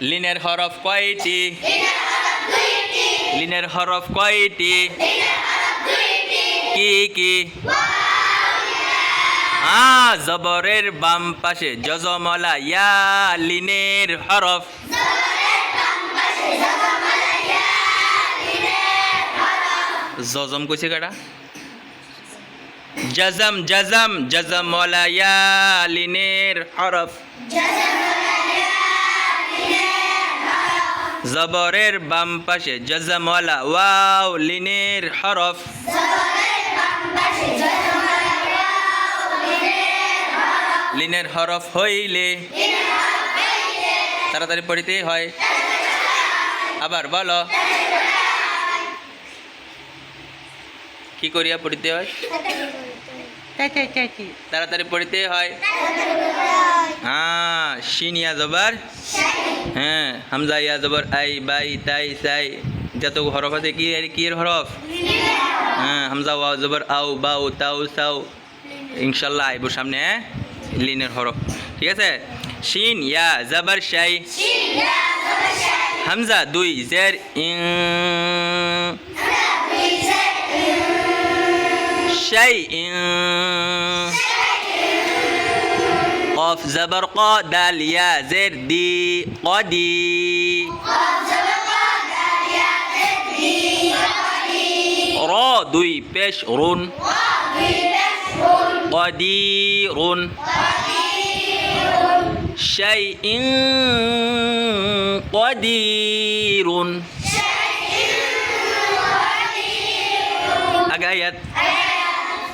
লিনের হরফ কয়টি? লিনের হরফ কয়টি? কি কি? জবরের বাম পাশে জজমলা ইয়া লিনের হরফ। জজম কইছে কাটা? জজম জজম জজমলা ইয়া লিনের হরফ। জবরের বাম পাশে জজমলা ওয়াও লিনের হরফ। লিনের হরফ হইলে তাড়াতাড়ি পড়িতে হয়। আবার বলো, কি করিয়া পড়িতে হয়? তাড়াতাড়ি পড়িতে হয়। শিন ইয়া জবর, হ্যাঁ হামজা ইয়া জবর আই বাই তাই সাই, যত হরফ আছে কি কি এর হরফ? হ্যাঁ হামজা ওয়াও জবর আও বাউ তাও সাও, ইনশাল্লাহ আইব সামনে লিনের হরফ। ঠিক আছে? শিন ইয়া জবর শাই, হামজা দুই জের ইং, শাই ইং, কফ জবর ক দাল ইয়া জের দি কদি, র দুই পেশ রুন, কদিরুন, শাইইন কদিরুন। আগায়াত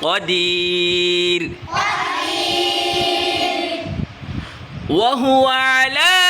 কদির, ওয়া হুয়া আলা